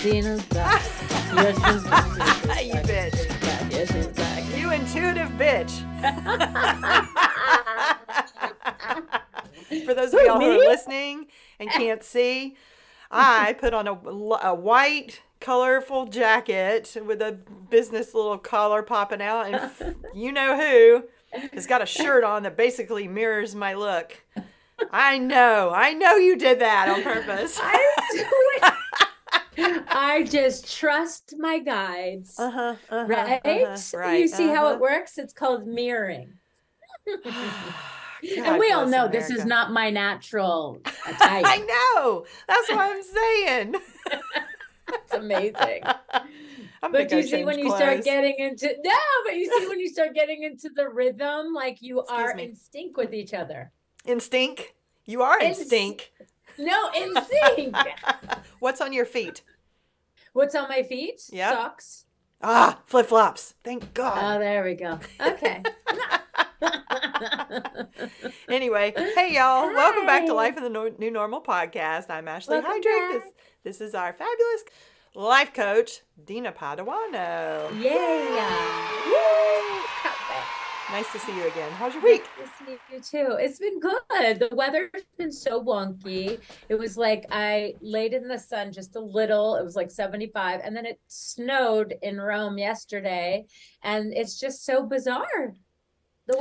Dina's back. Yes, she's back. You bitch. Yes, she's back. You intuitive bitch. For those of y'all who are listening and can't see, I put on a white, colorful jacket with a business little collar popping out, and you know who has got a shirt on that basically mirrors my look. I know you did that on purpose. I just trust my guides. Right? Right. You see how it works? It's called mirroring. God and we all bless know America. this is not my natural type. I know. That's what I'm saying. It's amazing. But you see when you start getting into the rhythm, like you are in sync with each other. In sync? You are in sync. No, in sync. What's on your feet? What's on my feet? Yep. Socks. Ah, flip-flops. Thank God. Oh, there we go. Okay. Anyway, hey y'all. Hi. Welcome back to Life in the New Normal podcast. I'm Ashley Hydrick. This is our fabulous life coach, Dina Paduano. Yeah. Yay. Nice to see you again. How's your week? Nice to see you too. It's been good. The weather's been so wonky. It was like I laid in the sun just a little. It was like 75, and then it snowed in Rome yesterday, and it's just so bizarre. The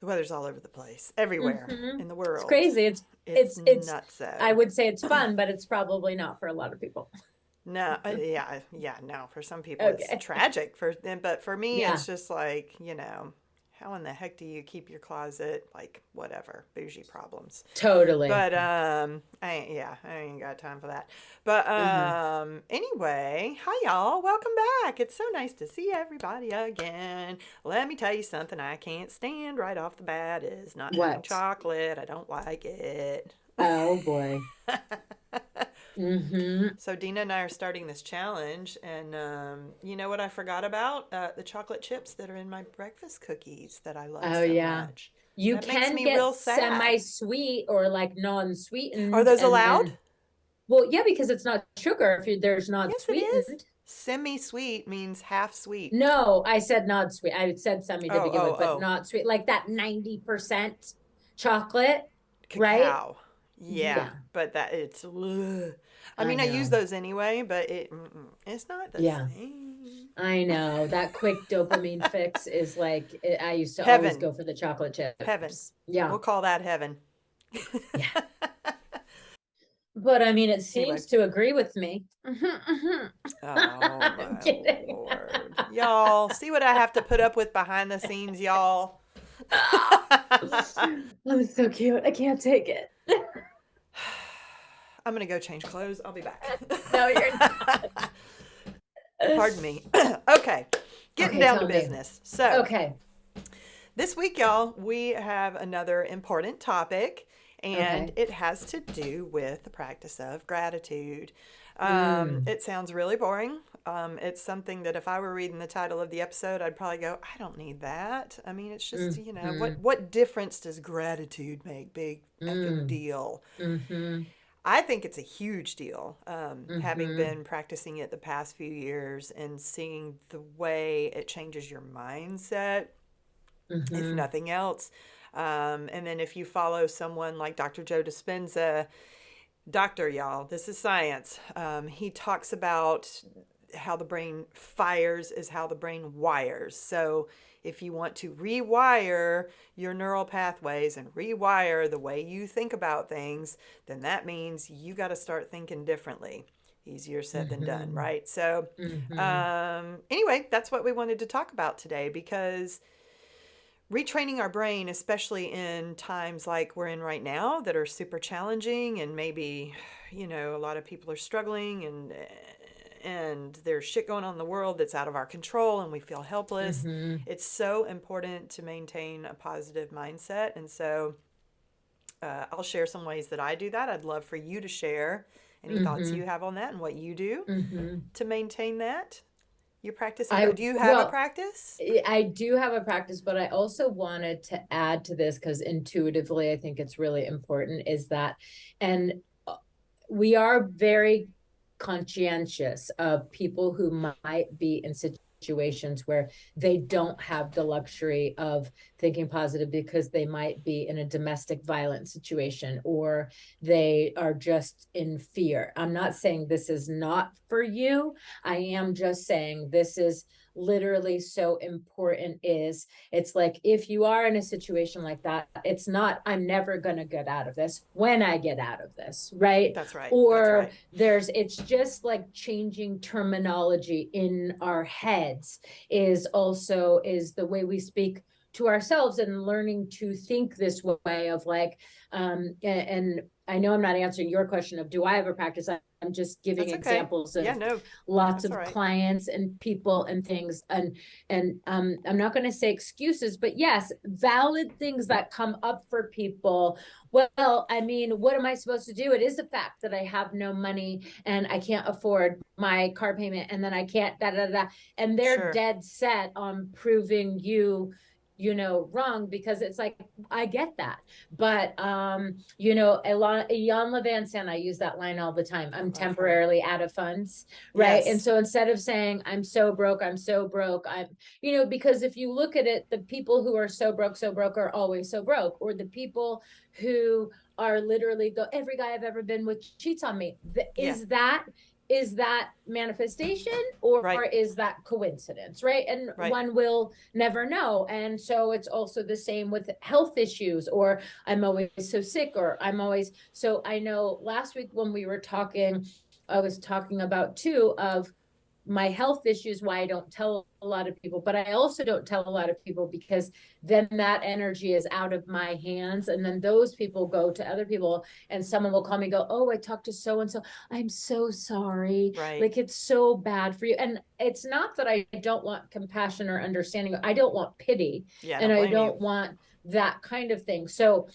weather's all over the place, everywhere in the world. It's crazy. It's nuts. I would say it's fun, but it's probably not for a lot of people. No, no. For some people, it's tragic. But for me, it's just like, how in the heck do you keep your closet like whatever bougie problems? Totally. But I ain't got time for that. But anyway, hi y'all, welcome back. It's so nice to see everybody again. Let me tell you something I can't stand right off the bat is not having chocolate. I don't like it. Oh boy. So Dina and I are starting this challenge, and you know what I forgot about? The chocolate chips that are in my breakfast cookies that I love much. You can get semi-sweet or like non-sweetened. Are those allowed? Well, yeah, because it's not sugar if there's not sweetened. It is. Semi-sweet means half sweet. No, I said not sweet. I said semi to begin with, but not sweet. Like that 90% chocolate, cacao. Right? Yeah, but that it's. I mean, I use those anyway, but it's not the same. I know that quick dopamine fix is like I used to always go for the chocolate chips. Heaven. Yeah, we'll call that heaven. Yeah. But I mean, it seems to agree with me. Oh, I'm kidding. Lord. Y'all, see what I have to put up with behind the scenes, y'all. I'm so cute. I can't take it. I'm going to go change clothes. I'll be back. No, you're not. Pardon me. Okay. Getting down to business. So, this week, y'all, we have another important topic, and it has to do with the practice of gratitude. It sounds really boring. It's something that if I were reading the title of the episode, I'd probably go, I don't need that. I mean, it's just, what difference does gratitude make? Big effing deal. I think it's a huge deal, having been practicing it the past few years and seeing the way it changes your mindset, if nothing else. And then if you follow someone like Dr. Joe Dispenza, y'all, this is science. He talks about how the brain fires is how the brain wires. So if you want to rewire your neural pathways and rewire the way you think about things, then that means you got to start thinking differently. Easier said than done, right? So anyway, that's what we wanted to talk about today, because retraining our brain, especially in times like we're in right now that are super challenging, and maybe, a lot of people are struggling and there's shit going on in the world that's out of our control and we feel helpless. It's so important to maintain a positive mindset. And so I'll share some ways that I do that. I'd love for you to share any thoughts you have on that and what you do to maintain that. You practice? Do you have a practice? I do have a practice, but I also wanted to add to this, because intuitively I think it's really important, is that, and we are very conscientious of people who might be in situations where they don't have the luxury of thinking positive because they might be in a domestic violence situation or they are just in fear. I'm not saying this is not for you. I am just saying this is literally so important. Is it's like if you are in a situation like that, it's not I'm never going to get out of this when I get out of this, right? That's right. That's Or right. it's just like changing terminology in our heads is the way we speak to ourselves and learning to think this way of like and I know I'm not answering your question of do I have a practice. I'm just giving That's okay. examples Yeah, of no, lots that's all of right. clients and people and things and I'm not going to say excuses, but yes, valid things that come up for people. Well, I mean, what am I supposed to do? It is a fact that I have no money and I can't afford my car payment and then I can't da da da, and they're Sure. dead set on proving wrong, because it's like I get that, but Jan Levan, I use that line all the time. I I'm love her. temporarily out of funds, right? And Yes. so instead of saying I'm so broke, I'm because if you look at it, the people who are so broke are always so broke, or the people who are literally go every guy I've ever been with cheats on me. Yeah. Is that manifestation or Right. is that coincidence, right? And Right. one will never know. And so it's also the same with health issues, or I'm always so sick, or I'm always so. I know last week when we were talking, I was talking about too of my health issues, why I don't tell a lot of people, but I also don't tell a lot of people because then that energy is out of my hands. And then those people go to other people and someone will call me and go, oh, I talked to so and so. I'm so sorry. Right. Like it's so bad for you. And it's not that I don't want compassion or understanding. I don't want pity Yeah, I and don't I blame you. don't want that kind of thing. So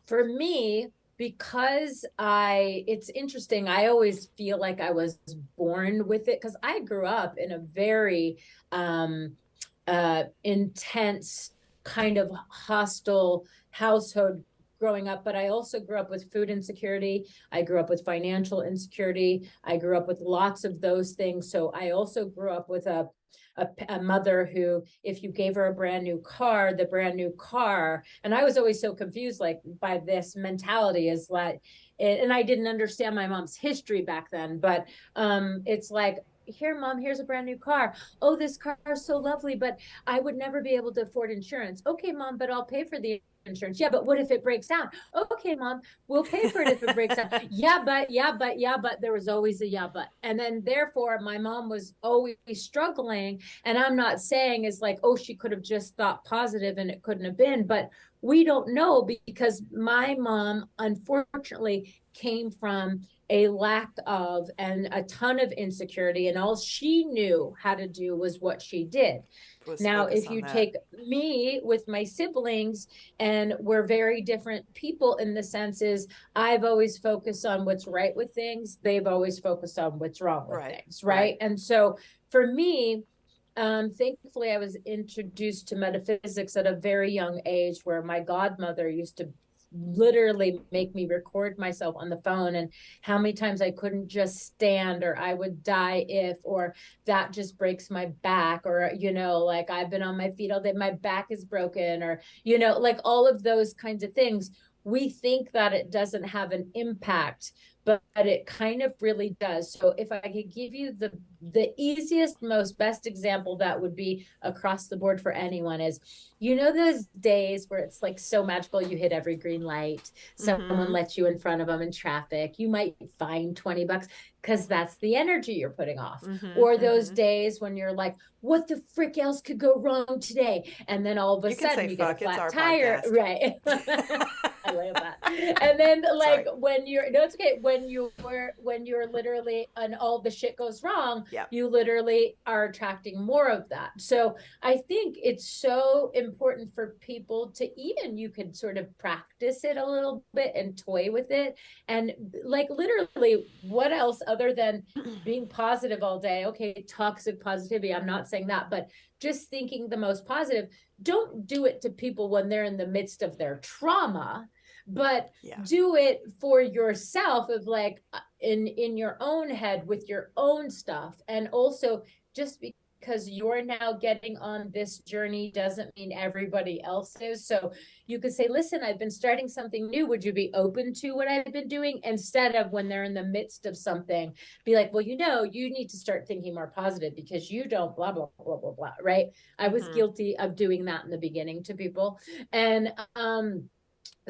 for me, because it's interesting, I always feel like I was born with it because I grew up in a very intense kind of hostile household growing up, but I also grew up with food insecurity. I grew up with financial insecurity. I grew up with lots of those things. So I also grew up with a mother who, if you gave her a brand new car, the brand new car, and I was always so confused, like by this mentality is like, and I didn't understand my mom's history back then, but it's like, here, mom, here's a brand new car. Oh, this car is so lovely, but I would never be able to afford insurance. Okay, mom, but I'll pay for the insurance. Yeah, but what if it breaks down? Okay, mom, we'll pay for it if it breaks down. Yeah, but there was always a yeah, but. And then therefore my mom was always struggling. And I'm not saying is like, oh, she could have just thought positive and it couldn't have been, but we don't know because my mom unfortunately came from a lack of and a ton of insecurity, and all she knew how to do was what she did. Was Now, focus if on you that. take me with my siblings, and we're very different people in the senses, I've always focused on what's right with things. They've always focused on what's wrong with Right. things, Right. right? And so for me, thankfully, I was introduced to metaphysics at a very young age where my godmother used to literally make me record myself on the phone and how many times I couldn't just stand, or I would die if, or that just breaks my back, or like I've been on my feet all day, my back is broken, or like all of those kinds of things. We think that it doesn't have an impact, but it kind of really does. So if I could give you the easiest, most best example that would be across the board for anyone is, those days where it's like so magical, you hit every green light, someone Mm-hmm. lets you in front of them in traffic, you might find $20 because that's the energy you're putting off. Mm-hmm. Or those Mm-hmm. days when you're like, what the frick else could go wrong today? And then all of a You can say sudden you get a fuck. It's flat our tire, podcast. right? I like that. And then like Sorry. when you're no, it's okay. When you're literally and all the shit goes wrong, Yeah. you literally are attracting more of that. So I think it's so important for people to, even you could sort of practice it a little bit and toy with it. And like literally, what else other than being positive all day? Okay, toxic positivity. I'm not saying that, but just thinking the most positive. Don't do it to people when they're in the midst of their trauma, but Yeah. do it for yourself, of like in your own head with your own stuff. And also, just because you're now getting on this journey doesn't mean everybody else is. So you could say, listen, I've been starting something new. Would you be open to what I've been doing? Instead of, when they're in the midst of something, be like, well, you need to start thinking more positive because you don't blah, blah, blah, blah, blah. Right. I was guilty of doing that in the beginning to people. And,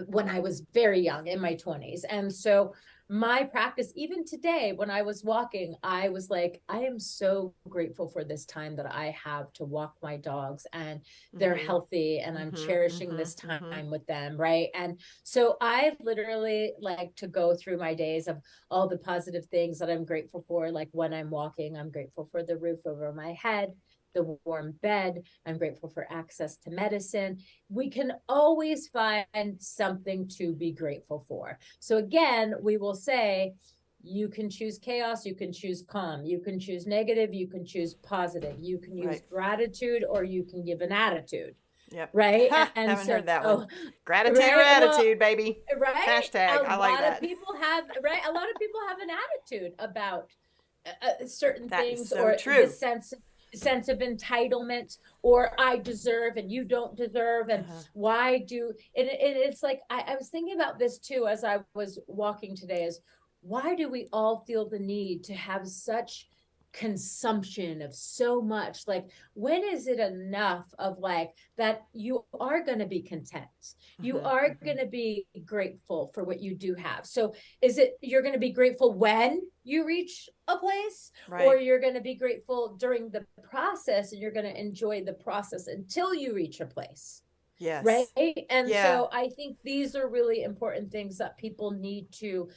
when I was very young, in my 20s. And so my practice, even today, when I was walking, I was like, I am so grateful for this time that I have to walk my dogs, and they're healthy, and I'm cherishing this time with them. Right. And so I literally like to go through my days of all the positive things that I'm grateful for. Like when I'm walking, I'm grateful for the roof over my head, the warm bed. I'm grateful for access to medicine. We can always find something to be grateful for. So again, we will say, you can choose chaos, you can choose calm, you can choose negative, you can choose positive, you can use gratitude, or you can give an attitude. Yep. Right. And Haven't so, heard that one. Gratitude or right. Well, attitude, baby. right. Hashtag. A I like lot of that. people have, right. A lot of people have an attitude about certain That is things, so or true. this sense of entitlement, or I deserve and you don't deserve, and why do and it's like, I was thinking about this too as I was walking today, is why do we all feel the need to have such consumption of so much? Like, when is it enough of like that you are going to be content, you are going to be grateful for what you do have? So is it you're going to be grateful when you reach a place, or Right. you're going to be grateful during the process, and you're going to enjoy the process until you reach a place? Right. Yes. And Yeah. so I think these are really important things that people need to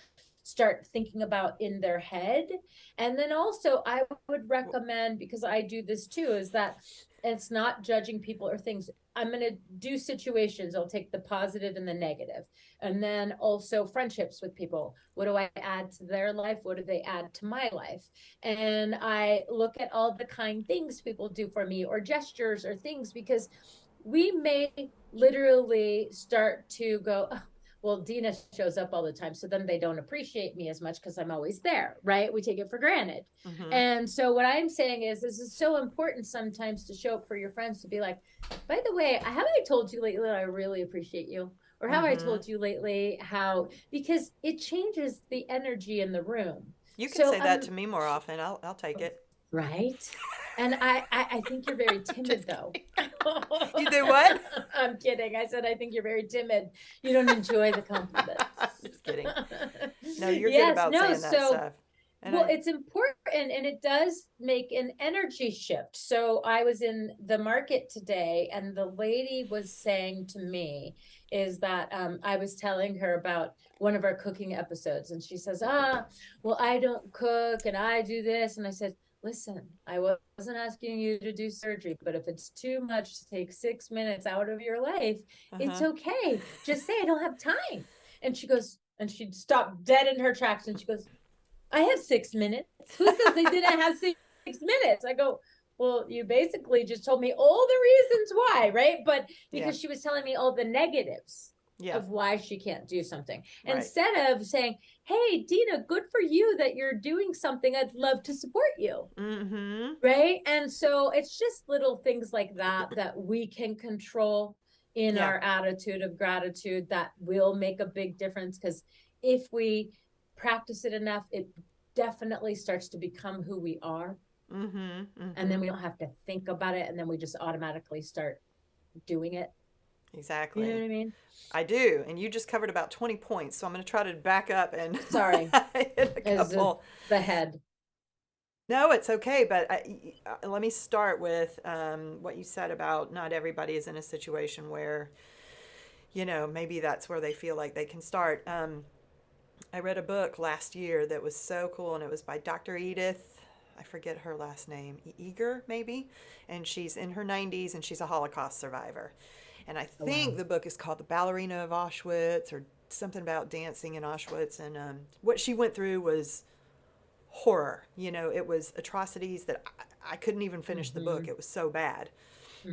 start thinking about in their head. And then also, I would recommend, because I do this too, is that it's not judging people or things. I'm going to do situations. I'll take the positive and the negative. And then also friendships with people. What do I add to their life? What do they add to my life? And I look at all the kind things people do for me, or gestures or things, because we may literally start to go, oh, well, Dina shows up all the time, so then they don't appreciate me as much because I'm always there, right? We take it for granted. And so what I'm saying is, this is so important sometimes to show up for your friends, to be like, by the way, have I told you lately that I really appreciate you? Or have I told you lately how, because it changes the energy in the room. You can So say that to me more often. I'll take it. right. And I think you're very timid, though. You do what? I'm kidding. I said, I think you're very timid. You don't enjoy the compliments. Just kidding. No, you're good Yes, about no. saying that So, stuff. And well, it's important, and it does make an energy shift. So I was in the market today, and the lady was saying to me, is that I was telling her about one of our cooking episodes, and she says, well, I don't cook and I do this. And I said, listen, I wasn't asking you to do surgery, but if it's too much to take 6 minutes out of your life, it's okay. Just say, I don't have time. And she goes, and she stopped dead in her tracks, and she goes, I have 6 minutes. Who says they didn't have 6 minutes? I go, well, you basically just told me all the reasons why, right? But because she was telling me all the negatives of why she can't do something. Right. Instead of saying, hey, Dina, good for you that you're doing something. I'd love to support you. Right. And so it's just little things like that that we can control in our attitude of gratitude that will make a big difference. Because if we practice it enough, it definitely starts to become who we are. And then we don't have to think about it. And then we just automatically start doing it. Exactly. You know what I mean? I do. And you just covered about 20 points. So I'm going to try to back up and sorry. hit a couple. The head. No, it's okay. But let me start with what you said about not everybody is in a situation where, maybe that's where they feel like they can start. I read a book last year that was so cool, and it was by Dr. Edith. I forget her last name. Eger, maybe? And she's in her 90s, and she's a Holocaust survivor. And I think the book is called The Ballerina of Auschwitz, or something about dancing in Auschwitz. And what she went through was horror. It was atrocities that I couldn't even finish the book. It was so bad.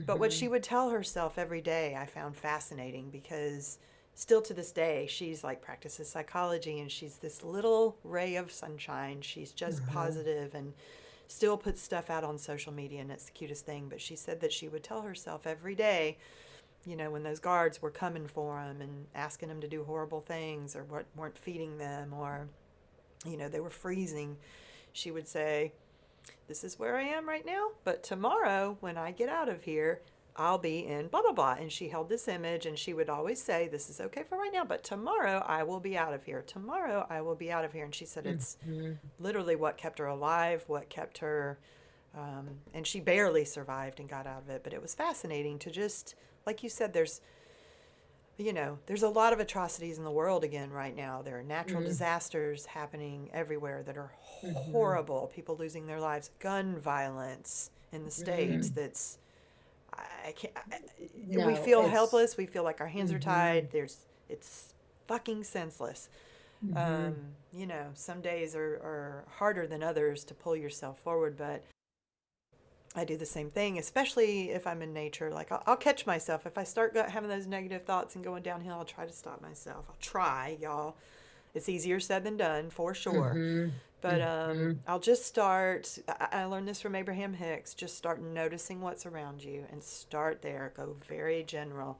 But what she would tell herself every day, I found fascinating, because still to this day, she's like practices psychology, and she's this little ray of sunshine. She's just positive and still puts stuff out on social media, and it's the cutest thing. But she said that she would tell herself every day, you know, when those guards were coming for them and asking them to do horrible things, or weren't feeding them, or, you know, they were freezing, she would say, this is where I am right now, but tomorrow when I get out of here, I'll be in blah, blah, blah. And she held this image, and she would always say, this is okay for right now, but tomorrow I will be out of here. Tomorrow I will be out of here. And she said it's literally what kept her alive, what kept her, and she barely survived and got out of it. But it was fascinating to just, like you said, there's a lot of atrocities in the world again right now. There are natural disasters happening everywhere that are horrible. People losing their lives, gun violence in the States. That's, I can't. No, we feel helpless. We feel like our hands are tied. It's fucking senseless. You know, some days are harder than others to pull yourself forward, but I do the same thing, especially if I'm in nature. Like, I'll catch myself. If I start having those negative thoughts and going downhill, I'll try to stop myself. I'll try, y'all. It's easier said than done, for sure. But I'll just start. I learned this from Abraham Hicks. Just start noticing what's around you and start there. Go very general.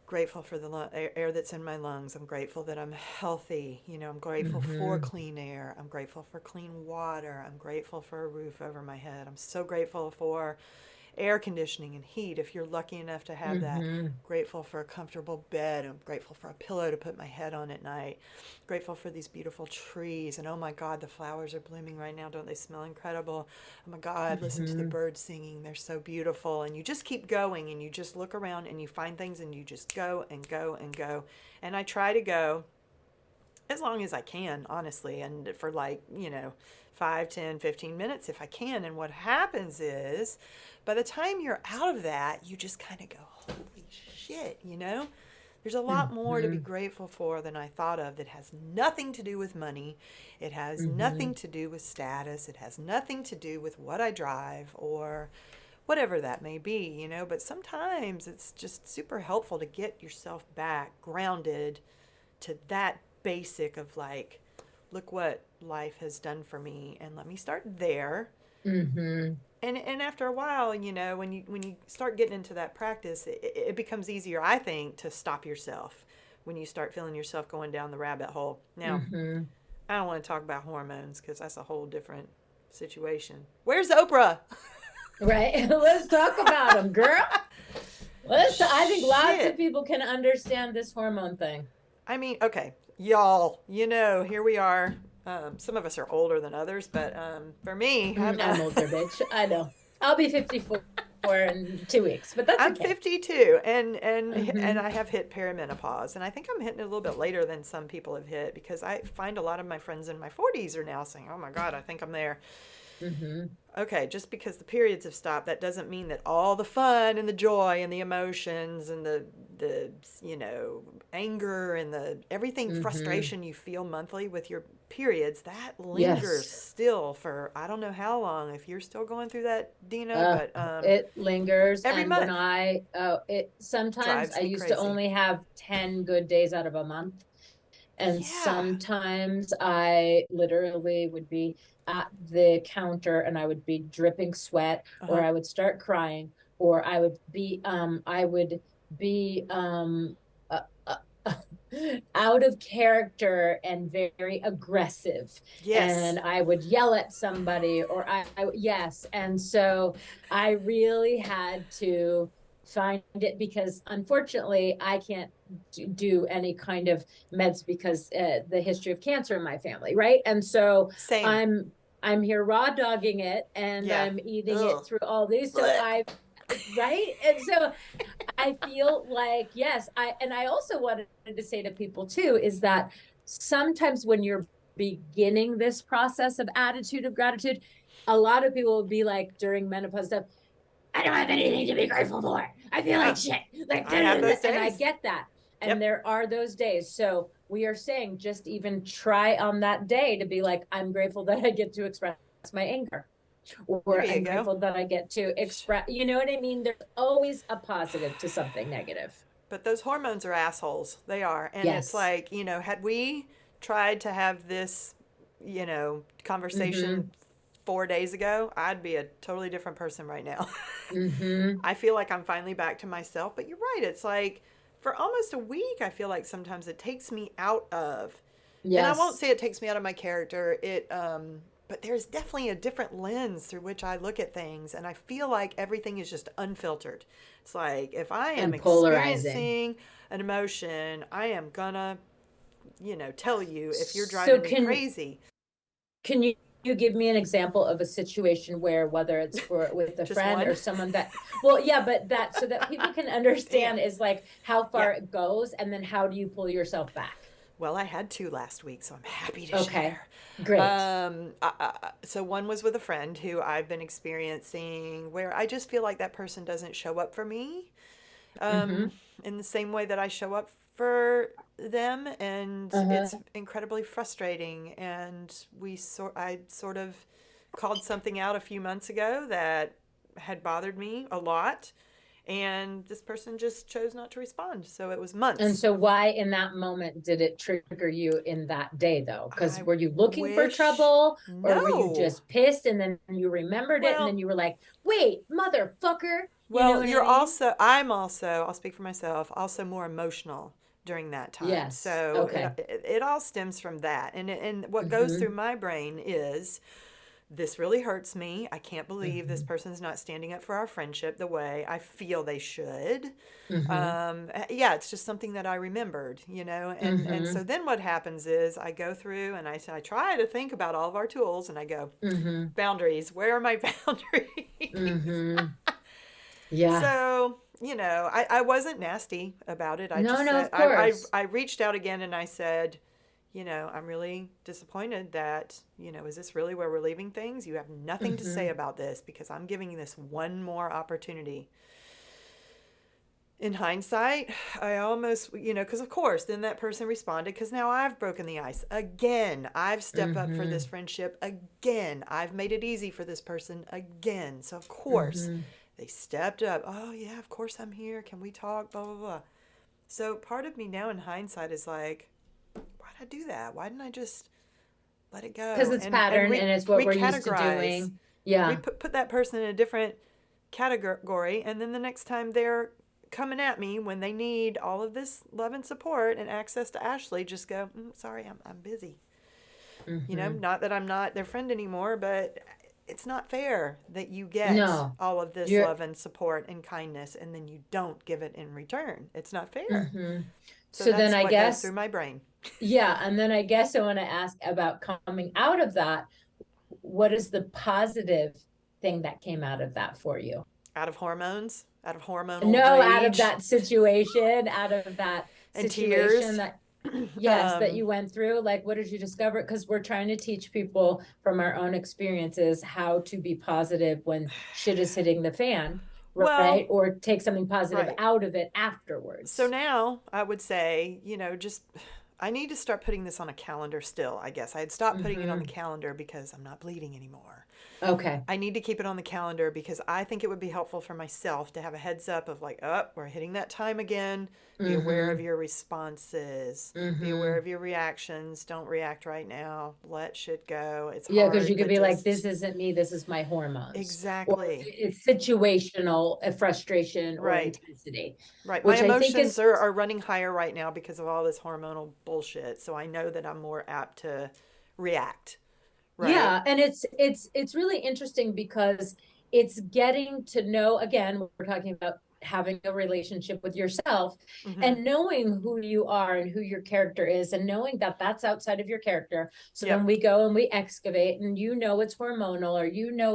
Grateful for the air that's in my lungs. I'm grateful that I'm healthy. You know, I'm grateful for clean air. I'm grateful for clean water. I'm grateful for a roof over my head. I'm so grateful for air conditioning and heat, if you're lucky enough to have that. Grateful for a comfortable bed. I'm grateful for a pillow to put my head on at night. Grateful for these beautiful trees. And oh my God, the flowers are blooming right now. Don't they smell incredible? Oh my God, listen to the birds singing. They're so beautiful. And you just keep going, and you just look around and you find things, and you just go and go and go. And I try to go as long as I can, honestly, and for 5, 10, 15 minutes if I can. And what happens is, by the time you're out of that, you just kind of go, holy shit, you know? There's a lot more to be grateful for than I thought of, that has nothing to do with money. It has nothing to do with status. It has nothing to do with what I drive or whatever that may be, you know? But sometimes it's just super helpful to get yourself back grounded to that basic of like, look what life has done for me, and let me start there. And after a while, you know, when you start getting into that practice, it becomes easier, I think, to stop yourself when you start feeling yourself going down the rabbit hole. Now, I don't want to talk about hormones because that's a whole different situation. Where's Oprah? Right. Let's talk about them, girl. I think lots of people can understand this hormone thing. I mean, okay, y'all, you know, here we are. Some of us are older than others, but for me, I'm older, bitch. I know. I'll be 54 in 2 weeks, but that's I'm okay. 52, and I have hit perimenopause, and I think I'm hitting it a little bit later than some people have hit, because I find a lot of my friends in my 40s are now saying, "Oh my God, I think I'm there." Okay, just because the periods have stopped, that doesn't mean that all the fun and the joy and the emotions and the you know, anger and the everything, frustration you feel monthly with your periods, that lingers still for I don't know how long, if you're still going through that, Dina, but it lingers every month. It sometimes I used crazy. to only have 10 good days out of a month. And sometimes I literally would be at the counter and I would be dripping sweat, or I would start crying, or I would be uh, out of character and very aggressive. And I would yell at somebody, or yes. And so I really had to find it, because unfortunately I can't do any kind of meds because the history of cancer in my family, right? And so I'm here raw dogging it, and I'm eating it through all these. So right. And so I feel like, yes, I also wanted to say to people too, is that sometimes when you're beginning this process of attitude of gratitude, a lot of people will be like, during menopause stuff, I don't have anything to be grateful for. I feel like shit. Like, I have those days. And I get that. And there are those days. So we are saying, just even try on that day to be like, I'm grateful that I get to express my anger. Or I'm grateful that I get to express, you know what I mean? There's always a positive to something negative. But those hormones are assholes. They are. And it's Yes. like, had we tried to have this, Mm-hmm. conversation 4 days ago, I'd be a totally different person right now. Mm-hmm. I feel like I'm finally back to myself. But you're right. It's like for almost a week, I feel like sometimes it takes me out of, and I won't Yes. say it takes me out of my character. But there's definitely a different lens through which I look at things, and I feel like everything is just unfiltered. It's like if I am And polarizing. experiencing an emotion, I am gonna, tell you if you're So driving me crazy. can you give me an example of a situation where, whether it's for with a Just friend one? or someone that, well, yeah, but that so that people can Damn. understand is like how Yeah. far it goes, and then how do you pull yourself back? Well, I had two last week, so I'm happy to Okay, share. great. So one was with a friend who I've been experiencing where I just feel like that person doesn't show up for me Mm-hmm. um, in the same way that I show up for them, and it's Uh-huh. incredibly frustrating. And I sort of called something out a few months ago that had bothered me a lot, and this person just chose not to respond. So it was And months. so why in that moment did it trigger you in that day though? Because I were you looking for wish trouble, or were you no. just pissed and then you remembered it and then Well, you were like, wait, motherfucker, you know well, what I mean? I'm also, I'll speak for myself, also more emotional during that time. Yes. So Okay. it all stems from that. And what goes through Mm-hmm. my brain is this really hurts me. I can't believe this Mm-hmm. person's not standing up for our friendship the way I feel they should. Mm-hmm. Yeah, it's just something that I remembered, and Mm-hmm. so then what happens is I go through and I try to think about all of our tools and I go, Mm-hmm. boundaries, where are my boundaries? Mm-hmm. Yeah. So, I wasn't nasty about it. I No, just no, said, of course. I reached out again and I said, I'm really disappointed that, is this really where we're leaving things? You have nothing to say Mm-hmm. about this because I'm giving this one more opportunity. In hindsight, I almost, because of course, then that person responded because now I've broken the ice again. I've stepped up for this Mm-hmm. friendship again. I've made it easy for this person again. So, of course, Mm-hmm. they stepped up. Oh, yeah, of course I'm here. Can we talk? Blah, blah, blah. So, part of me now in hindsight is like, why'd I do that? Why didn't I just let it Because go it's and pattern and it's what we're used to recategorize? doing. Yeah. Put that person in a different category, and then the next time they're coming at me when they need all of this love and support and access to Ashley, just go, sorry, I'm busy. Mm-hmm. Not that I'm not their friend anymore, but it's not fair that you get No. all of this You're love and support and kindness and then you don't give it in return. It's not fair. mm-hmm. So So then that's I what goes guess, through my brain. yeah, and then I guess I want to ask about coming out of that. What is the positive thing that came out of that for you? Out of hormones, out of hormonal No, out of rage that situation, out of that and situation tears. that, yes, that um, you went through. Like, what did you discover? Because we're trying to teach people from our own experiences how to be positive when shit is hitting the fan, right? well, Or take something positive right. out of it So afterwards. now I would say, just I need to start putting this on a calendar still, I guess. I had stopped putting it on the Mm-hmm. calendar because I'm not bleeding anymore. Okay. I need to keep it on the calendar because I think it would be helpful for myself to have a heads up of like, oh, we're hitting that time again. Be aware of Mm-hmm. your responses. Be aware Mm-hmm. of your reactions. Don't react right now. Let shit go. It's Yeah, because you hard, could but be like, this just isn't me, this is my hormones. Or exactly. it's situational frustration or Right. intensity, Right. My which I think emotions is, are running higher right now because of all this hormonal bullshit. So I know that I'm more apt to react. Right. yeah, and it's really interesting because it's getting to know, again, we're talking about having a relationship with yourself Mm-hmm. and knowing who you are and who your character is and knowing that that's outside of your character. So then Yep. we go and we excavate and it's hormonal or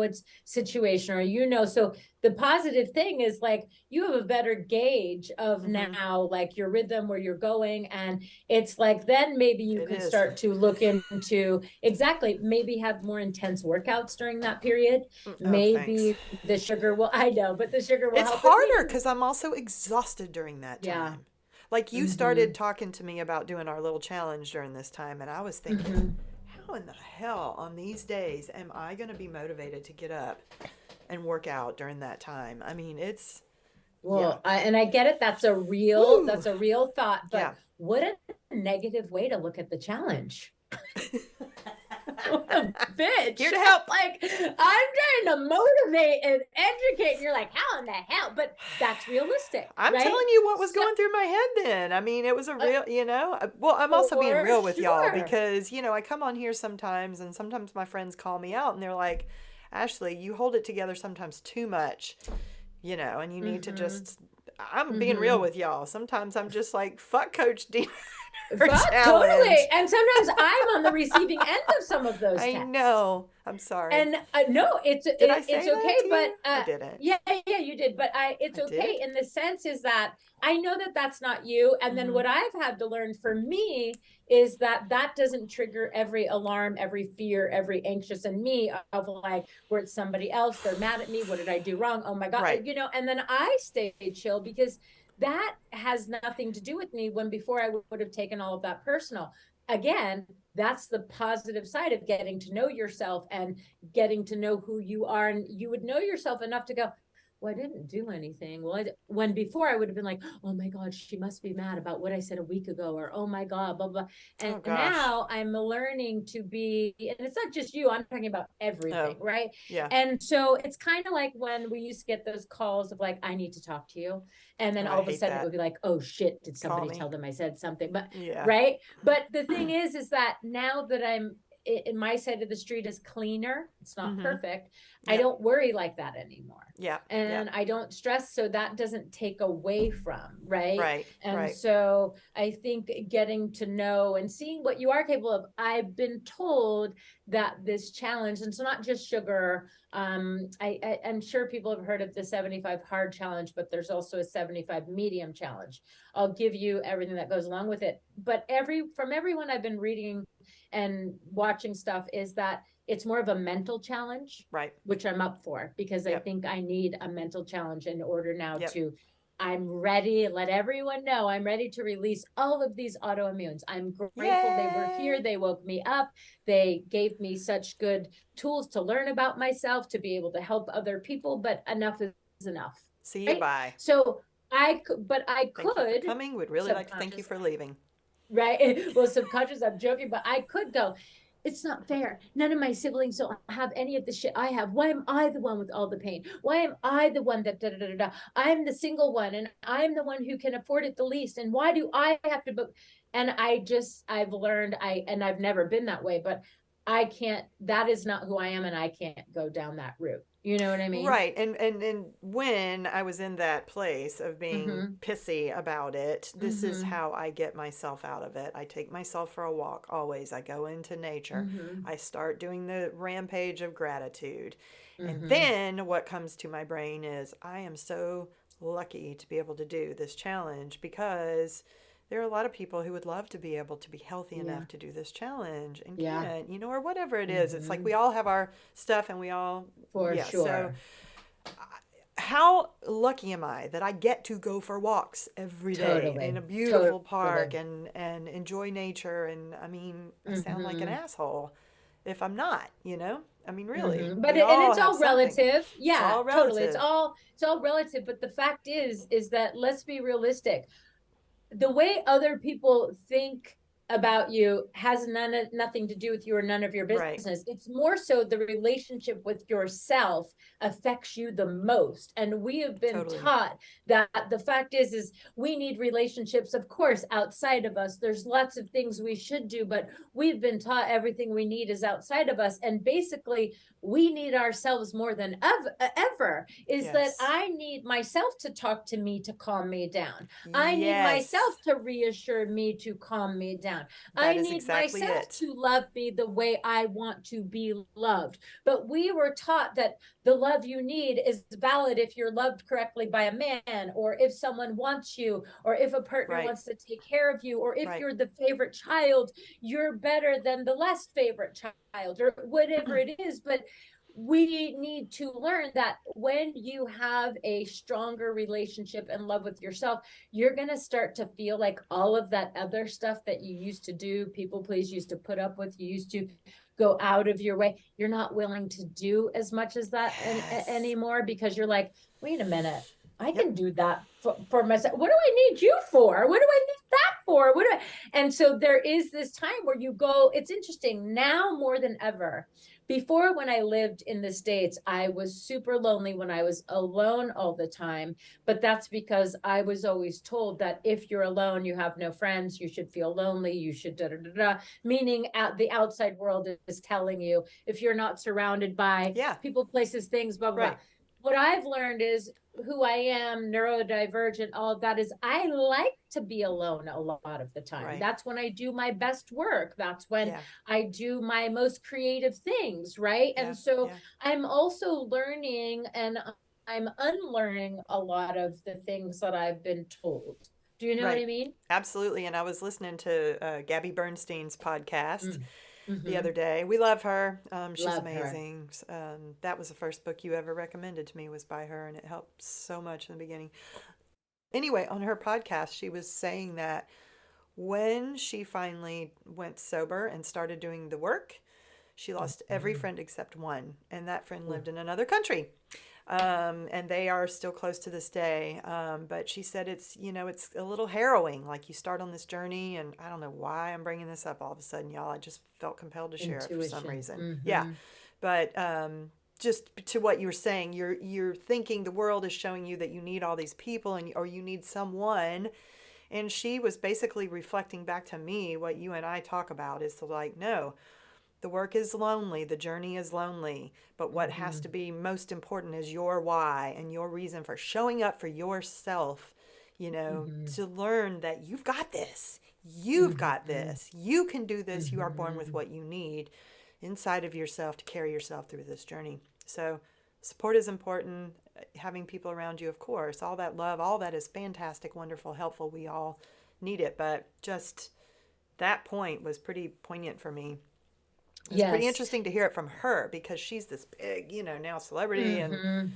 it's situation or so the positive thing is like you have a better gauge of Mm-hmm. now like your rhythm where you're going, and it's like then maybe you It can is. start to look into exactly, maybe have more intense workouts during that period. Oh, thanks. Maybe the sugar will, I know, but the sugar will It's help, but harder maybe, because I'm also exhausted during that yeah. time. Like you started Mm-hmm. talking to me about doing our little challenge during this time, and I was thinking, Mm-hmm. how in the hell on these days am I going to be motivated to get up and work out during that time? I mean, Yeah. Well, and I get it. Woo. That's a real thought, but Yeah. what a negative way to look at the challenge. What a Here bitch. to help. Like, I'm trying to motivate and educate. And you're like, how in the hell? But that's realistic, I'm right? telling you what was So, going through my head then. I mean, it was a real, well, I'm also being for real with y'all sure. because, I come on here sometimes and sometimes my friends call me out and they're like, Ashley, you hold it together sometimes too much, and you need to Mm-hmm. just, I'm being real Mm-hmm. with y'all. Sometimes I'm just like, fuck Coach D her Fuck, totally. challenge. And sometimes I'm on the receiving end of some of those I texts. know. I'm sorry. And no, Did I it's say that okay, to but you? I didn't. yeah, yeah, you did. But it's I okay did? in the sense is that I know that that's not you. And then Mm-hmm. what I've had to learn for me is that that doesn't trigger every alarm, every fear, every anxious in me of like where it's somebody else. They're mad at me. What did I do wrong? Oh my god, Right. And then I stay chill because that has nothing to do with me. When before I would have taken all of that personal. Again, that's the positive side of getting to know yourself and getting to know who you are, and you would know yourself enough to go, well, I didn't do anything. Well, when before I would have been like, oh my god, she must be mad about what I said a week ago, or oh my god, blah blah. And Oh gosh. now I'm learning to be, and it's not just you, I'm talking about Oh, everything, right? yeah. And so it's kind of like when we used to get those calls of like, I need to talk to you, and then Oh, I all of a hate sudden it that. would be like, oh shit, did Call somebody me. tell them I said something? But Yeah. right, but the thing is that now that I'm in my side of the street is cleaner, it's not Mm-hmm. perfect, I Yep. don't worry like that anymore, Yeah. and Yep. I don't stress, so that doesn't take away from, right? Right. And Right. so I think getting to know and seeing what you are capable of. I've been told that this challenge, and so not just sugar, I'm sure people have heard of the 75 hard challenge, but there's also a 75 medium challenge. I'll give you everything that goes along with it, but from everyone I've been reading and watching stuff is that it's more of a mental challenge, Right. which I'm up for because I Yep. think I need a mental challenge in order now Yep. to, I'm ready, let everyone know I'm ready to release all of these autoimmunes. I'm grateful they were here. Yay. They woke me up. They gave me such good tools to learn about myself, to be able to help other people, but enough is enough. See you. Right? Bye. So I Thank you for could coming. Would really like to thank you subconscious, for leaving. right? Well, subconscious, I'm joking, but I could go, it's not fair. None of my siblings don't have any of the shit I have. Why am I the one with all the pain? Why am I the one that da da da da? I'm the single one, and I'm the one who can afford it the least. And why do I have to book? And I've learned, and I've never been that way, but I can't, that is not who I am, and I can't go down that route. You know what I mean? Right. And when I was in that place of being Mm-hmm. pissy about it, this is Mm-hmm. how I get myself out of it. I take myself for a walk always. I go into nature. Mm-hmm. I start doing the rampage of gratitude. And Mm-hmm. then what comes to my brain is I am so lucky to be able to do this challenge because there are a lot of people who would love to be able to be healthy Yeah. enough to do this challenge and Yeah. can't, or whatever it is. It's like Mm-hmm. we all have our stuff and we all, For yeah. So sure. how lucky am I that I get to go for walks every day in Totally. a beautiful park Totally. and enjoy nature? And I mean, I sound like an Mm-hmm. asshole if I'm not, I mean, really, Mm-hmm. we And all it's have all something. relative. It's Yeah, all totally. relative. It's all relative. But the fact is that let's be realistic, the way other people think about you has nothing to do with you or none of your Right. business. It's more so the relationship with yourself affects you the most. And we have been Totally. taught that the fact is we need relationships, of course, outside of us. There's lots of things we should do, but we've been taught everything we need is outside of us. And basically, we need ourselves more than ever. Is that Yes. I need myself to talk to me to calm me down. I need myself Yes. to reassure me to calm me down. I That is need exactly myself it. to love me the way I want to be loved. But we were taught that the love you need is valid if you're loved correctly by a man, or if someone wants you, or if a partner Right. wants to take care of you, or if Right. you're the favorite child, you're better than the less favorite child, or whatever it is. But we need to learn that when you have a stronger relationship and love with yourself, you're going to start to feel like all of that other stuff that you used to do, people please, used to put up with, you used to go out of your way, you're not willing to do as much as that Yes. anymore, because you're like, wait a minute, I Yep. can do that for myself. What do I need you for? What do I need that for? What do I? And so there is this time where you go, it's interesting now more than ever. Before, when I lived in the States, I was super lonely when I was alone all the time. But that's because I was always told that if you're alone, you have no friends, you should feel lonely, you should da da da da. Meaning, the outside world is telling you if you're not surrounded by Yeah. people, places, things, blah, blah, blah. Right. What I've learned is who I am, neurodivergent, all of that is I like to be alone a lot of the time. Right. That's when I do my best work. That's when Yeah. I do my most creative things, right? Yeah. And so Yeah. I'm also learning and I'm unlearning a lot of the things that I've been told. Do you know what Right. I mean? Absolutely. And I was listening to Gabby Bernstein's podcast Mm. the other Mm-hmm. day. We love her. She's Love her. amazing. That was the first book you ever recommended to me was by her, and it helped so much in the beginning. Anyway, on her podcast, she was saying that when she finally went sober and started doing the work, she lost every Mm-hmm. friend except one, and that friend lived in another country. And they are still close to this day. But she said it's a little harrowing. Like you start on this journey, and I don't know why I'm bringing this up all of a sudden, y'all. I just felt compelled to share it for some Intuition. reason. Yeah, Mm-hmm. but just to what you were saying, you're thinking the world is showing you that you need all these people and or you need someone, and she was basically reflecting back to me what you and I talk about is to like no, the work is lonely, the journey is lonely, but what has Mm-hmm. to be most important is your why and your reason for showing up for yourself, Mm-hmm. to learn that you've got this. You've got Mm-hmm. this. You can do this. You are born with Mm-hmm. what you need inside of yourself to carry yourself through this journey. So, support is important. Having people around you, of course, all that love, all that is fantastic, wonderful, helpful. We all need it, but just that point was pretty poignant for me. It was pretty Yes. interesting to hear it from her because she's this big, now celebrity and Mm-hmm.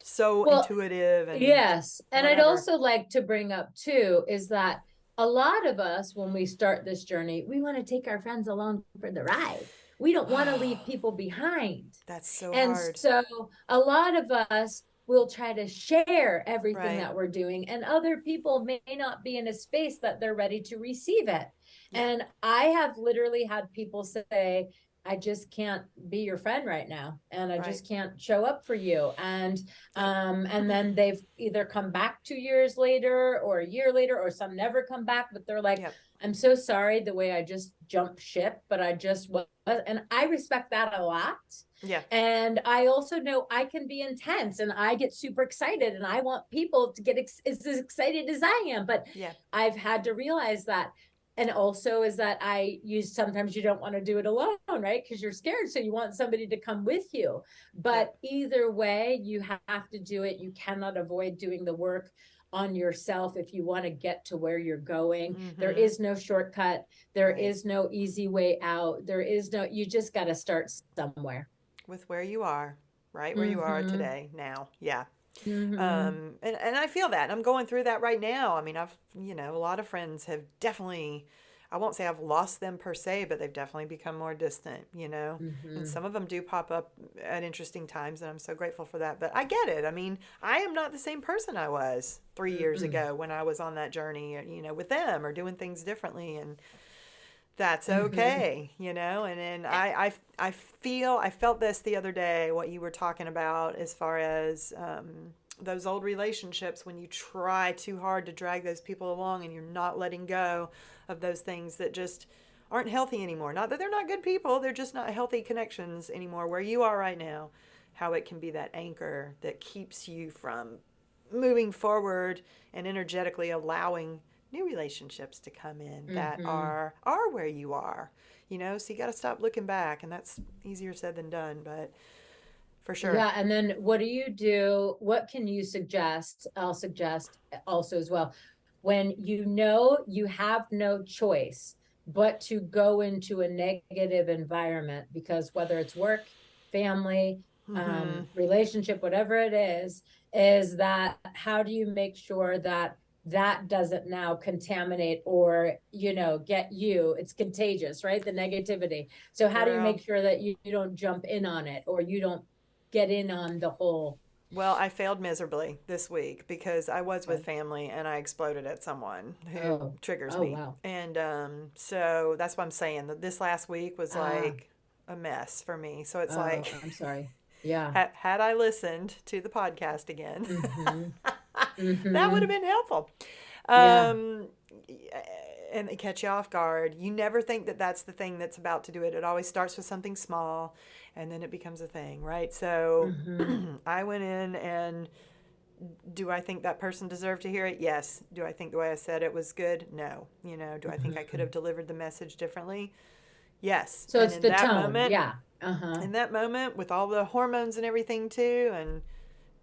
so Well, intuitive and yes. And I'd whatever. also like to bring up too is that a lot of us, when we start this journey, we want to take our friends along for the ride. We don't want to leave people behind. That's so And hard. so a lot of us will try to share everything Right. that we're doing, and other people may not be in a space that they're ready to receive it. Yeah. And I have literally had people say, I just can't be your friend right now, and I Right. just can't show up for you. Yep. And then they've either come back 2 years later or a year later, or some never come back, but they're like, Yep. I'm so sorry the way I just jumped ship, but I just was. And I respect that a lot. Yeah. And I also know I can be intense and I get super excited and I want people to get as excited as I am. But Yeah. I've had to realize that. And also is that I use sometimes you don't want to do it alone, right? Because you're scared. So you want somebody to come with you. But Yep. either way, you have to do it. You cannot avoid doing the work on yourself if you want to get to where you're going. There Mm-hmm. is no shortcut. There Right. is no easy way out. There is no, you just got to start somewhere. With where you are, right where you are Mm-hmm. today, now. Yeah. Mm-hmm. And I feel that. I'm going through that right now. I mean, a lot of friends have definitely, I won't say I've lost them per se, but they've definitely become more distant. And Mm-hmm. some of them do pop up at interesting times, and I'm so grateful for that. But I get it. I mean, I am not the same person I was 3 years Mm-mm. ago when I was on that journey, with them or doing things differently. And that's Mm-hmm. okay. And then I felt this the other day, what you were talking about as far as those old relationships when you try too hard to drag those people along and you're not letting go of those things that just aren't healthy anymore. Not that they're not good people, they're just not healthy connections anymore. Where you are right now, how it can be that anchor that keeps you from moving forward and energetically allowing new relationships to come in that Mm-hmm. are where you are. So you got to stop looking back, and that's easier said than done, but for sure. Yeah. And then what do you do? What can you suggest? I'll suggest also as well. When you know you have no choice but to go into a negative environment, because whether it's work, family, Mm-hmm. relationship, whatever it is that how do you make sure that that doesn't now contaminate or get you, it's contagious, right? The negativity. So how do you make Girl, sure that you don't jump in on it or you don't get in on the whole Well, I failed miserably this week because I was with family and I exploded at someone who Oh, triggers oh, me. wow. And so that's what I'm saying. That this last week was Ah, like a mess for me. So it's oh, like, I'm sorry. Yeah. had I listened to the podcast again, Mm-hmm. that would have Mm-hmm. been helpful. Yeah. Um, and they catch you off guard. You never think that that's the thing that's about to do it. It always starts with something small and then it becomes a thing, right? So Mm-hmm. I went in and do I think that person deserved to hear it? Yes. Do I think the way I said it was good? No. Do I think I could Mm-hmm. have delivered the message differently? Yes. So And it's the tone. Yeah. Uh-huh. in that moment, with all the hormones and everything too, and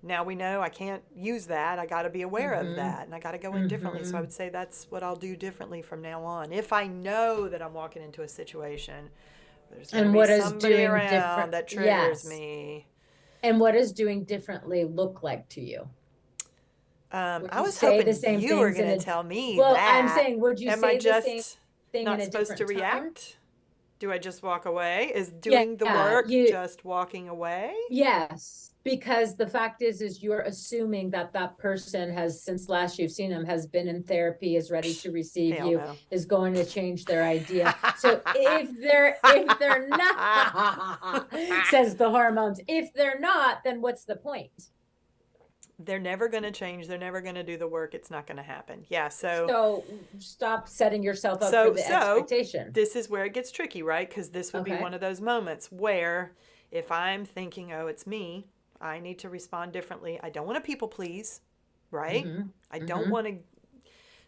now we know I can't use that. I got to be aware of Mm-hmm. that and I got to go in differently. So I Mm-hmm. would say that's what I'll do differently from now on. If I know that I'm walking into a situation, there's going to And be what is somebody doing different? around that triggers Yes. me. And what does doing differently look like to you? Would I you was say the hoping same you were things going in to a, tell me well, I'm that. saying, would you Am I say the same just thing in not a supposed to different tone? react? Do I just walk away? Is Yeah, doing the work you, just walking away? yes, because the fact is you're assuming that that person has, since last you've seen them, has been in therapy, is ready to receive Hell you, no. is going to change their idea. So if they're not, says the hormones, if they're not, then what's the point? They're never going to change. They're never going to do the work. It's not going to happen. Yeah. So stop setting yourself up for So, the so expectation. this is where it gets tricky, right? Because this would be Okay. one of those moments where if I'm thinking, oh, it's me, I need to respond differently. I don't want to people please, right? Mm-hmm. I don't Mm-hmm. want to. Mm-hmm.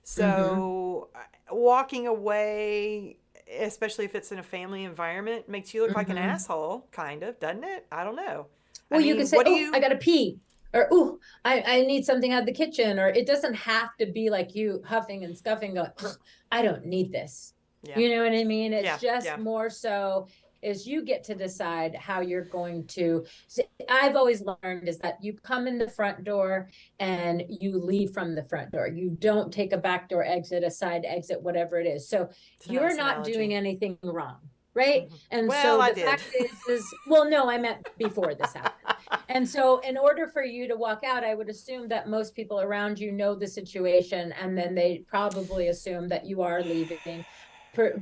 So, walking away, especially if it's in a family environment, makes you look like an Mm-hmm. asshole, kind of, doesn't it? I don't know. I Well, you could mean, say, what do "Oh, I you. gotta pee," or "Oh, I need something out of the kitchen," or it doesn't have to be like you huffing and scuffing, going, "Ugh, I don't need this." Yeah. You know what I mean? It's Yeah. just Yeah. more so is you get to decide how you're going to. I've always learned is that you come in the front door and you leave from the front door. You don't take a back door exit, a side exit, whatever it is. So It's a you're nice not doing analogy. anything wrong, right? And Well, so I the did. fact is, well, no, I meant before this happened. And so, in order for you to walk out, I would assume that most people around you know the situation, and then they probably assume that you are leaving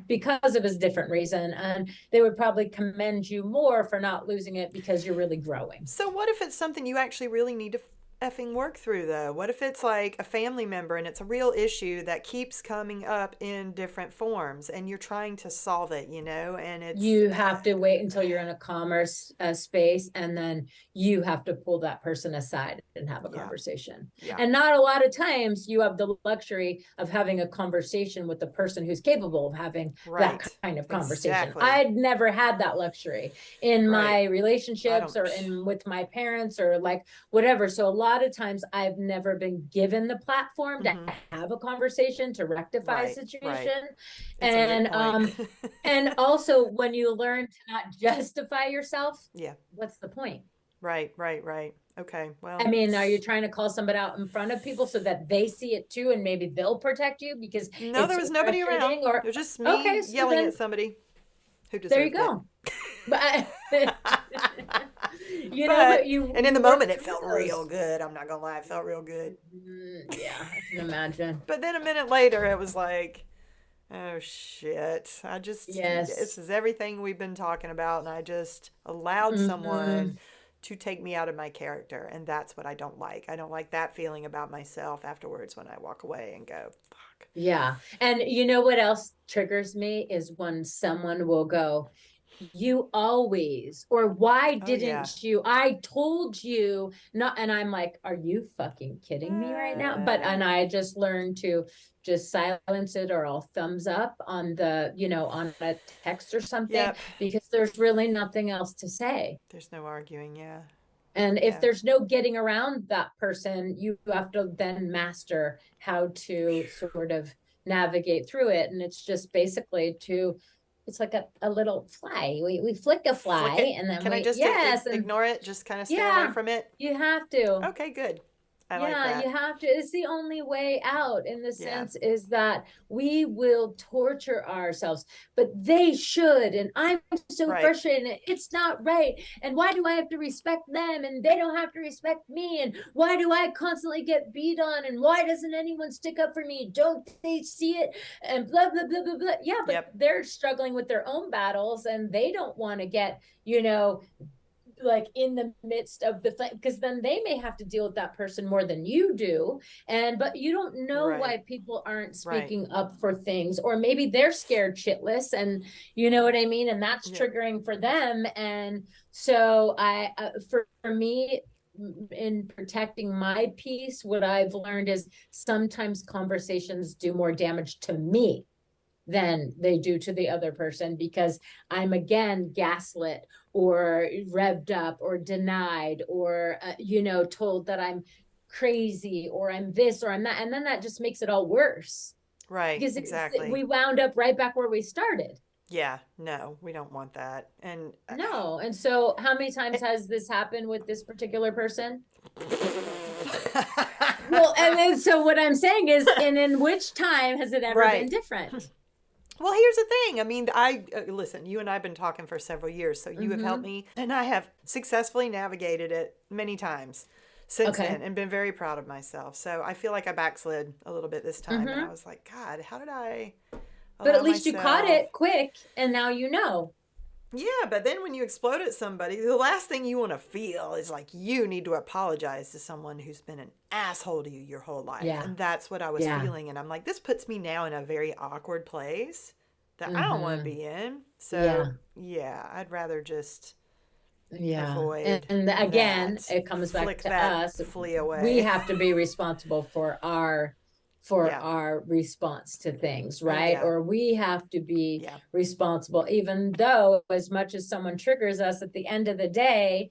because of a different reason. And they would probably commend you more for not losing it because you're really growing. So what if it's something you actually really need to effing work through though? What if it's like a family member and it's a real issue that keeps coming up in different forms and you're trying to solve it, and it's You have to wait until you're in a commerce space, and then you have to pull that person aside and have a yeah, conversation. yeah, And not a lot of times you have the luxury of having a conversation with the person who's capable of having that right. kind of conversation. Exactly. I'd never had that luxury in Right. my I relationships don't or in with my parents or like whatever. So a lot of times I've never been given the platform to mhm. have a conversation to rectify a Right, right. situation. It's a moot And point. and also, when you learn to not justify yourself, Yeah. what's the point? Right, right, right. Okay. I Well, mean, are you trying to call somebody out in front of people so that they see it too and maybe they'll protect you because no, it's there so was nobody around. frustrating? Or, It was just okay, me so yelling then at somebody who there you deserved it. go. But, but But and in the you work moment it through felt real those. good. I'm not gonna lie, it felt real good. Yeah, I can imagine. But then a minute later it was like, oh shit. This Yes. is everything we've been talking about and I just allowed Mm-hmm. someone to take me out of my character and that's what I don't like. I don't like that feeling about myself afterwards when I walk away and go, fuck. Yeah. And you know what else triggers me is when someone will go, you always, or why Oh yeah. didn't you? I told you not. And I'm like, are you fucking kidding me right now? And I just learned to just silence it, or I'll thumbs up on on a text or something, Yep. because there's really nothing else to say. There's no arguing, yeah. And if Yeah. there's no getting around that person, you have to then master how to sort of navigate through it. And it's just basically it's like a little fly. We flick a Flick fly it. and then Can I just yes, and ignore it? Just kind of stay away yeah, from it? you have to. Okay, good. I like Yeah, that. you have to. It's the only way out in the Yeah. sense is that we will torture ourselves, but they should. And I'm so Right. frustrated. It's not right. And why do I have to respect them and they don't have to respect me? And why do I constantly get beat on? And why doesn't anyone stick up for me? Don't they see it? And blah, blah, blah, blah, blah. Yeah, but Yep. they're struggling with their own battles and they don't want to get, you know, like in the midst of the thing, because then they may have to deal with that person more than you do. And but you don't know Right. why people aren't Right. speaking up for things, or maybe they're scared shitless, and you know what I mean, and that's Yep. triggering for them. And so for me, in protecting my peace, what I've learned is sometimes conversations do more damage to me than they do to the other person, because I'm again gaslit or revved up or denied or told that I'm crazy or I'm this or I'm that, and then that just makes it all worse Right. because Exactly. we wound up right back where we started. Yeah. No, we don't want that. And No. And so how many times has this happened with this particular person? Well, and then so what I'm saying is, and in which time has it ever been right. different? Well, here's the thing. I mean, I listen. You and I have been talking for several years, so you have helped Mm-hmm. me, and I have successfully navigated it many times since then, Okay. and been very proud of myself. So I feel like I backslid a little bit this time, and I Mm-hmm. was like, God, how did I But at allow least you caught myself? it quick and now you know. Yeah, but then when you explode at somebody, the last thing you want to feel is like you need to apologize to someone who's been an asshole to you your whole life. Yeah. And that's what I was Yeah. feeling. And I'm like, this puts me now in a very awkward place that I don't want to Mm-hmm. be in. So, Yeah. yeah, I'd rather just Yeah. avoid And again, that, it comes back flick to that us. flea We away. have to be responsible for yeah. our response to things, Oh, right? yeah. Or we have to be Yeah. responsible, even though as much as someone triggers us at the end of the day,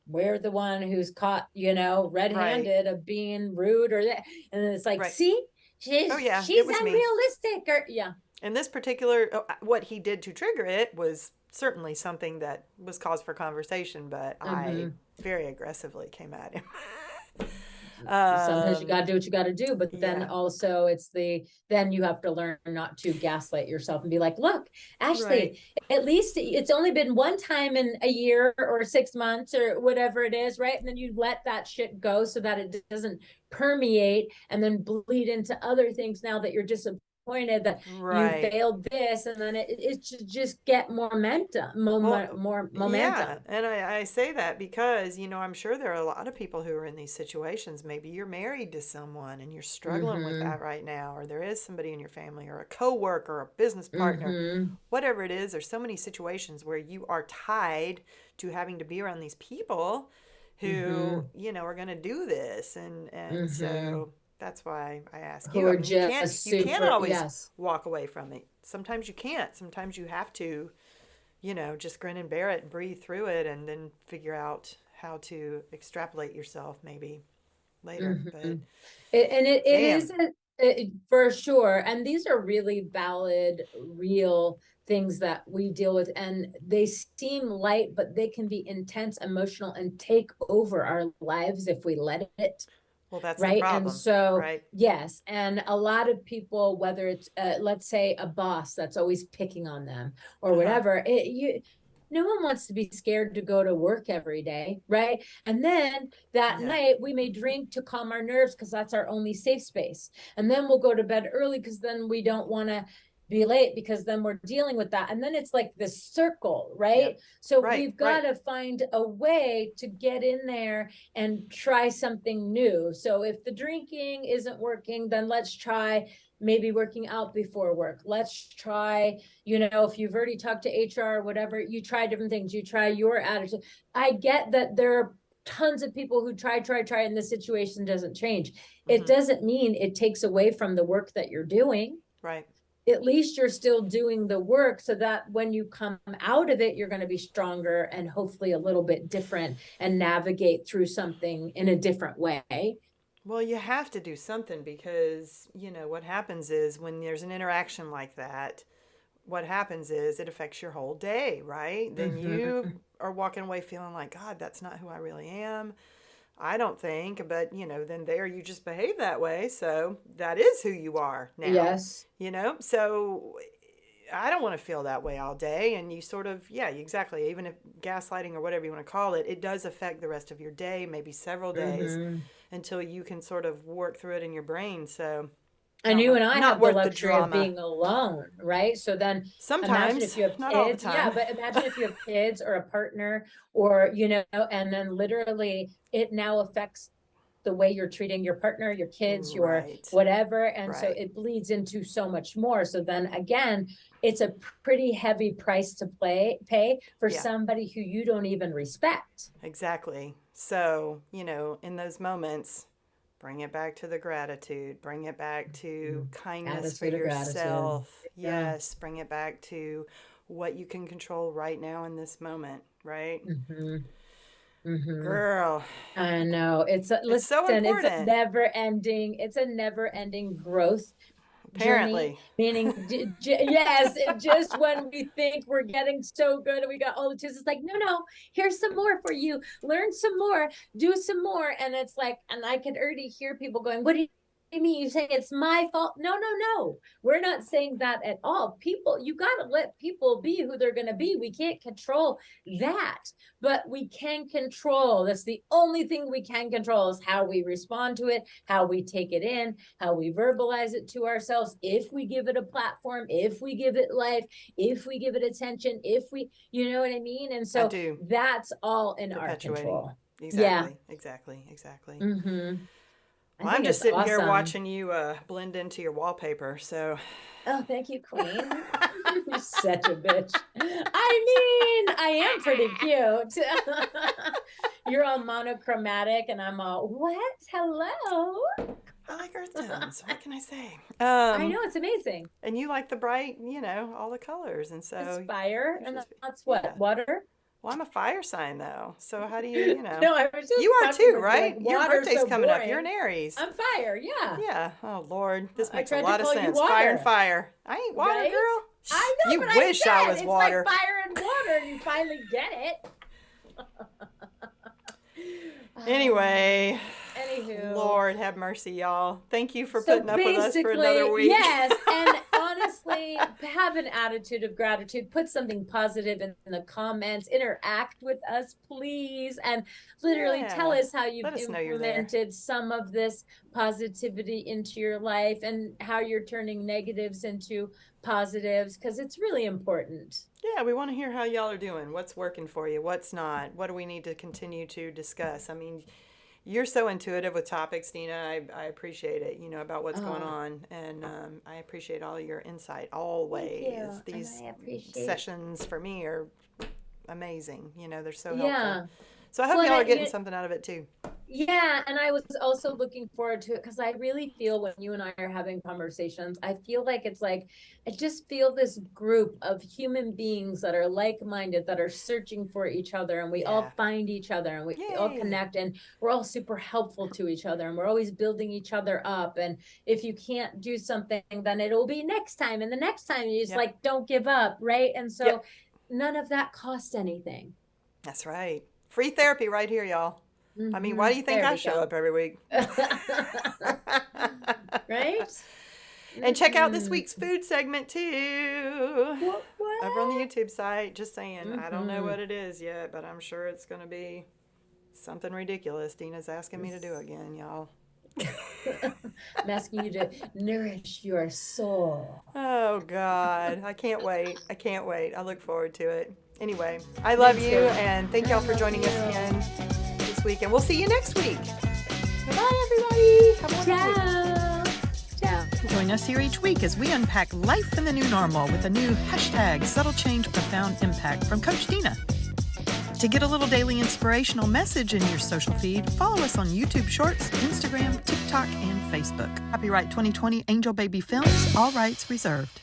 we're the one who's caught, Right. red-handed of being rude or that. And then it's like, Right. see, Oh, yeah. It she's was me. unrealistic. Or yeah. And this particular, what he did to trigger it was certainly something that was cause for conversation, but I Mm-hmm. very aggressively came at him. Sometimes you got um, to do what you got to do, but then yeah, also then you have to learn not to gaslight yourself and be like, look, right, Ashley, at least it's only been one time in a year or 6 months or whatever it is, right? And then you let that shit go so that it doesn't permeate and then bleed into other things now that you're disappointed that you right. failed this, and then it should just get Well, more yeah, momentum. and I say that because, I'm sure there are a lot of people who are in these situations. Maybe you're married to someone and you're struggling with Mm-hmm. that right now, or there is somebody in your family, or a coworker, or a business partner, Mm-hmm. whatever it is. There's so many situations where you are tied to having to be around these people who, Mm-hmm. are going to do this, and Mm-hmm. so that's why I ask Who you. I are mean, you can't just you can't super, always yes. walk away from it. Sometimes you can't. Sometimes you have to just grin and bear it and breathe through it and then figure out how to extrapolate yourself maybe later. Mm-hmm. But It damn. is for sure. And these are really valid, real things that we deal with. And they seem light, but they can be intense, emotional, and take over our lives if we let it. Well, that's the Right. And problem, so, right? yes. And a lot of people, whether it's, let's say, a boss that's always picking on them or Uh-huh. whatever, no one wants to be scared to go to work every day. Right. And then that Yeah. night we may drink to calm our nerves because that's our only safe space. And then we'll go to bed early because then we don't want to be late because then we're dealing with that. And then it's like this circle, Yeah. right? So Right, we've got right. to find a way to get in there and try something new. So if the drinking isn't working, then let's try maybe working out before work. Let's try, if you've already talked to HR or whatever, you try different things. You try your attitude. I get that there are tons of people who try, and the situation doesn't change. It Mm-hmm. doesn't mean it takes away from the work that you're doing. Right. At least you're still doing the work so that when you come out of it, you're going to be stronger and hopefully a little bit different and navigate through something in a different way. Well, you have to do something because, what happens is when there's an interaction like that, what happens is it affects your whole day, right? Then you Mm-hmm. are walking away feeling like, God, that's not who I really am. I don't think, but then there you just behave that way. So that is who you are now. Yes. So I don't want to feel that way all day. And you sort of, yeah, exactly. Even if gaslighting or whatever you want to call it, it does affect the rest of your day, maybe several days until you can sort of work through it in your brain. So and you and I have the luxury of being alone, right? So then imagine if you have not all the kids. time. Yeah, but imagine if you have kids or a partner or, and then literally it now affects the way you're treating your partner, your kids, your whatever. And so it bleeds into so much more. So then again, it's a pretty heavy price to pay for somebody who you don't even respect. Exactly. So, in those moments, bring it back to the gratitude, bring it back to kindness for yourself. Yes, bring it back to what you can control right now in this moment, right? Girl, I know it's so important. It's a never ending growth Apparently. journey, meaning yes, just when we think we're getting so good and we got all the tools, it's like no, here's some more for you, learn some more, do some more. And it's like, and I could already hear people going, what do you mean you say it's my fault? No, we're not saying that at all. People, you got to let people be who they're going to be. We can't control that, but we can control, that's the only thing we can control, is how we respond to it, how we take it in, how we verbalize it to ourselves, if we give it a platform, if we give it life, if we give it attention, if we, you know what I mean? And so that's all in our control. Exactly. Well, I'm just sitting here watching you blend into your wallpaper, so. Oh, thank you, Queen. You're such a bitch. I mean, I am pretty cute. You're all monochromatic, and I'm all, what? Hello? I like earth tones. What can I say? I know, it's amazing. And you like the bright, all the colors, and so. It's fire, and that's what? Water? Well, I'm a fire sign, though. So how do you, No, I was just. You are too, right? Like, your birthday's coming boring. up. You're an Aries. I'm fire, yeah. Yeah. Oh, Lord. This makes a lot of sense. Fire and fire. I ain't water, right? Girl. I know, you but wish I was water. It's like fire and water, and you finally get it. Anyway. Anywho. Lord have mercy, y'all. Thank you for putting up with us for another week. Yes, and honestly, have an attitude of gratitude. Put something positive in the comments. Interact with us, please. And literally tell us how you've implemented some of this positivity into your life and how you're turning negatives into positives, because it's really important. Yeah, we want to hear how y'all are doing. What's working for you? What's not? What do we need to continue to discuss? I mean, you're so intuitive with topics, Dina. I appreciate it, about what's going on. And I appreciate all your insight always. These sessions for me are amazing. They're so helpful. So I hope y'all are getting something out of it too. Yeah, and I was also looking forward to it because I really feel when you and I are having conversations, I feel like I just feel this group of human beings that are like-minded, that are searching for each other, and we all find each other, and we all connect, and we're all super helpful to each other, and we're always building each other up. And if you can't do something, then it'll be next time, and the next time you just don't give up, right? And so none of that costs anything. That's right. Free therapy right here, y'all. I mean, why do you think I show up every week? Right? And check out this week's food segment too. What? Over on the YouTube site. Just saying. I don't know what it is yet, but I'm sure it's going to be something ridiculous. Dina's asking me to do again, y'all. I'm asking you to nourish your soul. Oh, God. I can't wait. I look forward to it. Anyway, I love you, and thank y'all for joining us again this week, and we'll see you next week. Bye, everybody. Have a wonderful week. Ciao. Join us here each week as we unpack life in the new normal with a new hashtag Subtle Change Profound Impact from Coach Dina. To get a little daily inspirational message in your social feed, follow us on YouTube Shorts, Instagram, TikTok, and Facebook. Copyright 2020 Angel Baby Films, all rights reserved.